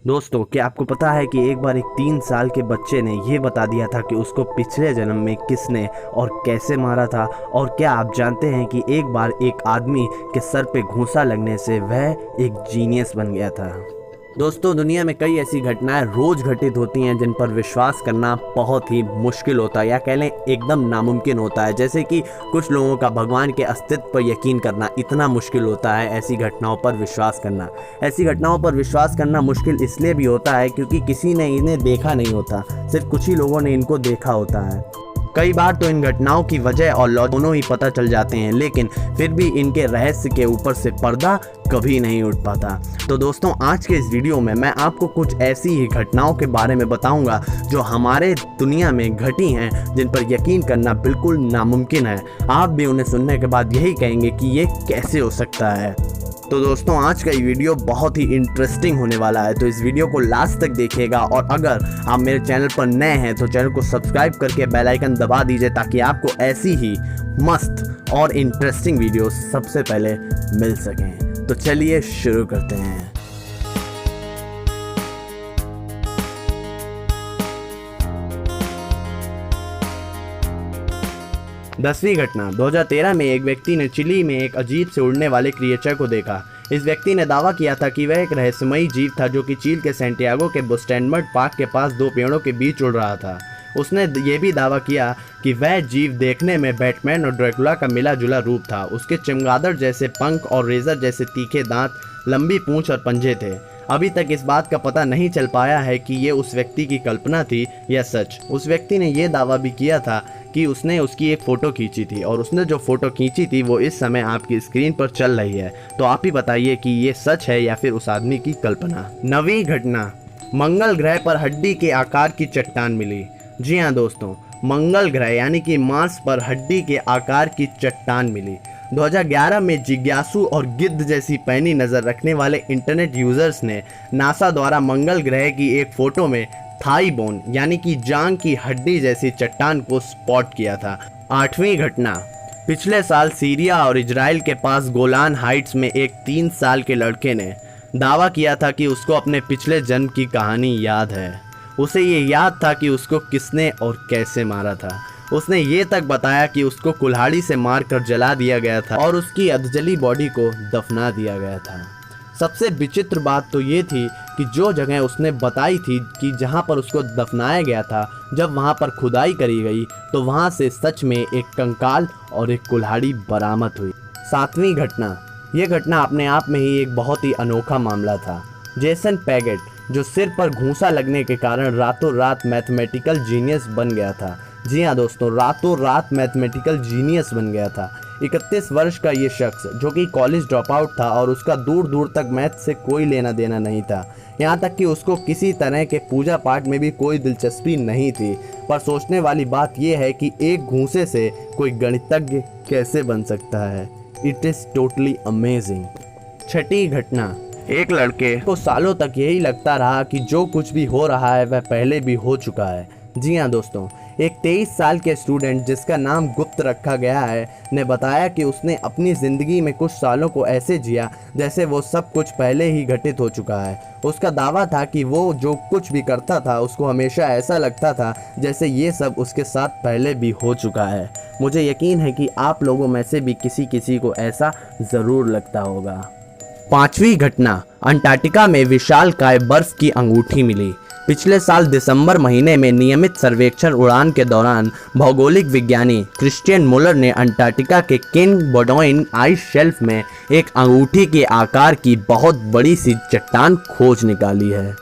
दोस्तों, क्या आपको पता है कि एक बार एक 3 साल के बच्चे ने ये बता दिया था कि उसको पिछले जन्म में किसने और कैसे मारा था। और क्या आप जानते हैं कि एक बार एक आदमी के सर पे घूंसा लगने से वह एक जीनियस बन गया था। दोस्तों, दुनिया में कई ऐसी घटनाएं रोज घटित होती हैं जिन पर विश्वास करना बहुत ही मुश्किल होता है, या कह लें एकदम नामुमकिन होता है। जैसे कि कुछ लोगों का भगवान के अस्तित्व पर यकीन करना इतना मुश्किल होता है, ऐसी घटनाओं पर विश्वास करना। ऐसी घटनाओं पर विश्वास करना मुश्किल इसलिए भी होता है क्योंकि किसी ने इन्हें देखा नहीं होता, सिर्फ कुछ ही लोगों ने इनको देखा होता है। कई बार तो इन घटनाओं की वजह और लॉजिक दोनों ही पता चल जाते हैं, लेकिन फिर भी इनके रहस्य के ऊपर से पर्दा कभी नहीं उठ पाता। तो दोस्तों, आज के इस वीडियो में मैं आपको कुछ ऐसी ही घटनाओं के बारे में बताऊंगा जो हमारे दुनिया में घटी हैं, जिन पर यकीन करना बिल्कुल नामुमकिन है। आप भी उन्हें सुनने के बाद यही कहेंगे कि ये कैसे हो सकता है। तो दोस्तों, आज का ये वीडियो बहुत ही इंटरेस्टिंग होने वाला है, तो इस वीडियो को लास्ट तक देखिएगा। और अगर आप मेरे चैनल पर नए हैं तो चैनल को सब्सक्राइब करके बेल आइकन दबा दीजिए, ताकि आपको ऐसी ही मस्त और इंटरेस्टिंग वीडियो सबसे पहले मिल सकें। तो चलिए शुरू करते हैं। दसवीं घटना। 2013 में एक व्यक्ति ने चिली में एक अजीब से उड़ने वाले क्रिएचर को देखा। इस व्यक्ति ने दावा किया था कि वह एक रहस्यमयी जीव था जो कि चील के सैंटियागो के बुस्टेनबर्ग पार्क के पास 2 पेड़ों के बीच उड़ रहा था। उसने ये भी दावा किया कि वह जीव देखने में बैटमैन और ड्रैकुला का मिला जुला रूप था। उसके चमगादड़ जैसे पंख और रेजर जैसे तीखे दांत, लंबी पूंछ और पंजे थे। अभी तक इस बात का पता नहीं चल पाया है कि ये उस व्यक्ति की कल्पना थी या सच। उस व्यक्ति ने यह दावा भी किया था कि उसने उसकी एक फ़ोटो खींची थी, और उसने जो फ़ोटो खींची थी वो इस समय आपकी स्क्रीन पर चल रही है। तो आप ही बताइए कि ये सच है या फिर उस आदमी की कल्पना। नवीं घटना। मंगल ग्रह पर हड्डी के आकार की चट्टान मिली। जी हाँ दोस्तों, मंगल ग्रह यानी कि मार्स पर हड्डी के आकार की चट्टान मिली। 2011 में जिज्ञासु और गिद्ध जैसी पैनी नज़र रखने वाले इंटरनेट यूज़र्स ने नासा द्वारा मंगल ग्रह की एक फ़ोटो में थाई बोन यानी कि जांग की हड्डी जैसी चट्टान को स्पॉट किया था। 8वीं घटना। पिछले साल सीरिया और इजराइल के पास गोलान हाइट्स में एक 3 साल के लड़के ने दावा किया था कि उसको अपने पिछले जन्म की कहानी याद है। उसे ये याद था कि उसको किसने और कैसे मारा था। उसने ये तक बताया कि उसको कुल्हाड़ी से मारकर जला दिया गया था और उसकी अधजली बॉडी को दफना दिया गया था। सबसे विचित्र बात तो ये थी कि जो जगह उसने बताई थी कि जहाँ पर उसको दफनाया गया था, जब वहाँ पर खुदाई करी गई तो वहाँ से सच में एक कंकाल और एक कुल्हाड़ी बरामद हुई। 7वीं घटना। ये घटना अपने आप में ही एक बहुत ही अनोखा मामला था। जेसन पैगेट, जो सिर पर घूंसा लगने के कारण रातों रात मैथमेटिकल जीनियस बन गया था। जी हाँ दोस्तों, रातों रात मैथमेटिकल जीनियस बन गया था। 31 वर्ष का ये शख्स जो कि कॉलेज ड्रॉप आउट था और उसका दूर दूर तक मैथ से कोई लेना देना नहीं था। यहाँ तक कि उसको किसी तरह के पूजा पाठ में भी कोई दिलचस्पी नहीं थी। पर सोचने वाली बात यह है कि एक घूंसे से कोई गणितज्ञ कैसे बन सकता है। It is totally amazing. 6ठी घटना। एक लड़के को सालों तक यही लगता रहा कि जो कुछ भी हो रहा है वह पहले भी हो चुका है। जी हाँ दोस्तों, एक 23 साल के स्टूडेंट जिसका नाम गुप्त रखा गया है ने बताया कि उसने अपनी ज़िंदगी में कुछ सालों को ऐसे जिया जैसे वो सब कुछ पहले ही घटित हो चुका है। उसका दावा था कि वो जो कुछ भी करता था उसको हमेशा ऐसा लगता था जैसे ये सब उसके साथ पहले भी हो चुका है। मुझे यकीन है कि आप लोगों में से भी किसी किसी को ऐसा ज़रूर लगता होगा। 5वीं घटना। अंटार्कटिका में विशालकाय बर्फ की अंगूठी मिली। पिछले साल दिसंबर महीने में नियमित सर्वेक्षण उड़ान के दौरान भौगोलिक विज्ञानी क्रिश्चियन मुलर ने अंटार्कटिका के किंग बोडोइन आइस शेल्फ में एक अंगूठी के आकार की बहुत बड़ी सी चट्टान खोज निकाली है।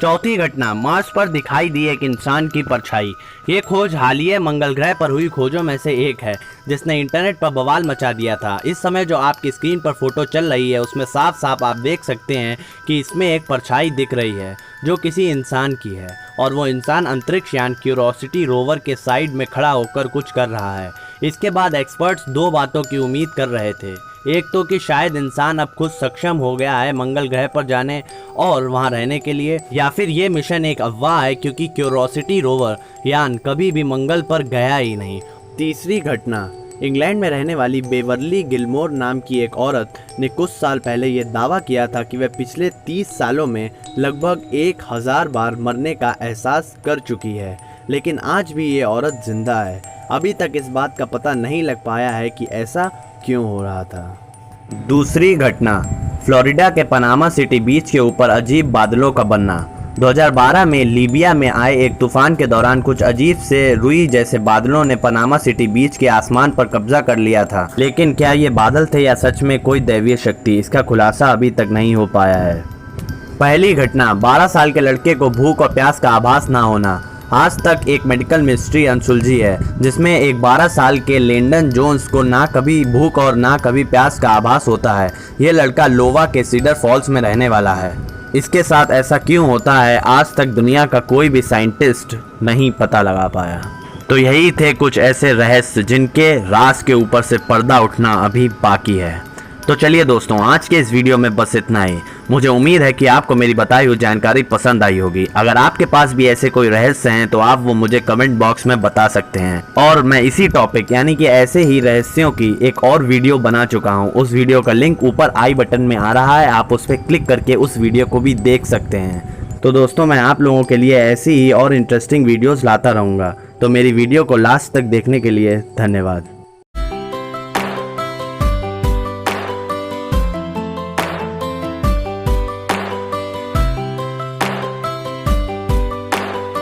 4थी घटना। मार्स पर दिखाई दी एक इंसान की परछाई। ये खोज हालिया मंगल ग्रह पर हुई खोजों में से एक है जिसने इंटरनेट पर बवाल मचा दिया था। इस समय जो आपकी स्क्रीन पर फोटो चल रही है उसमें साफ साफ आप देख सकते हैं कि इसमें एक परछाई दिख रही है जो किसी इंसान की है, और वो इंसान अंतरिक्ष यान क्यूरोसिटी रोवर के साइड में खड़ा होकर कुछ कर रहा है। इसके बाद एक्सपर्ट्स 2 बातों की उम्मीद कर रहे थे। एक तो कि शायद इंसान अब खुद सक्षम हो गया है मंगल ग्रह पर जाने और वहां रहने के लिए, या फिर ये मिशन एक अफवाह है क्योंकि क्यूरोसिटी रोवर यान कभी भी मंगल पर गया ही नहीं। 3री घटना। इंग्लैंड में रहने वाली बेवर्ली गिलमोर नाम की एक औरत ने कुछ साल पहले ये दावा किया था कि वह पिछले 30 सालों में लगभग 1000 बार मरने का एहसास कर चुकी है, लेकिन आज भी ये औरत जिंदा है। अभी तक इस बात का पता नहीं लग पाया है कि ऐसा क्यों हो रहा था। दूसरी घटना, फ्लोरिडा के पनामा सिटी बीच के ऊपर अजीब बादलों का बनना। 2012 में लीबिया में आए एक तूफान के दौरान कुछ अजीब से रुई जैसे बादलों ने पनामा सिटी बीच के आसमान पर कब्जा कर लिया था, लेकिन क्या ये बादल थे या सच में कोई दैवीय शक्ति, इसका खुलासा अभी तक नहीं हो पाया है। पहली घटना, 12 साल के लड़के को भूख और प्यास का आभास ना होना। आज तक एक मेडिकल मिस्ट्री अनसुलझी है, जिसमें एक 12 साल के लेंडन जोन्स को ना कभी भूख और ना कभी प्यास का आभास होता है। ये लड़का लोवा के सीडर फॉल्स में रहने वाला है। इसके साथ ऐसा क्यों होता है, आज तक दुनिया का कोई भी साइंटिस्ट नहीं पता लगा पाया। तो यही थे कुछ ऐसे रहस्य जिनके राज के ऊपर से पर्दा उठना अभी बाकी है। तो चलिए दोस्तों, आज के इस वीडियो में बस इतना ही। मुझे उम्मीद है कि आपको मेरी बताई हुई जानकारी पसंद आई होगी। अगर आपके पास भी ऐसे कोई रहस्य हैं तो आप वो मुझे कमेंट बॉक्स में बता सकते हैं, और मैं इसी टॉपिक यानी कि ऐसे ही रहस्यों की एक और वीडियो बना चुका हूँ। उस वीडियो का लिंक ऊपर आई बटन में आ रहा है, आप उस पर क्लिक करके उस वीडियो को भी देख सकते हैं। तो दोस्तों, मैं आप लोगों के लिए ऐसी ही और इंटरेस्टिंग वीडियोज़ लाता रहूँगा। तो मेरी वीडियो को लास्ट तक देखने के लिए धन्यवाद।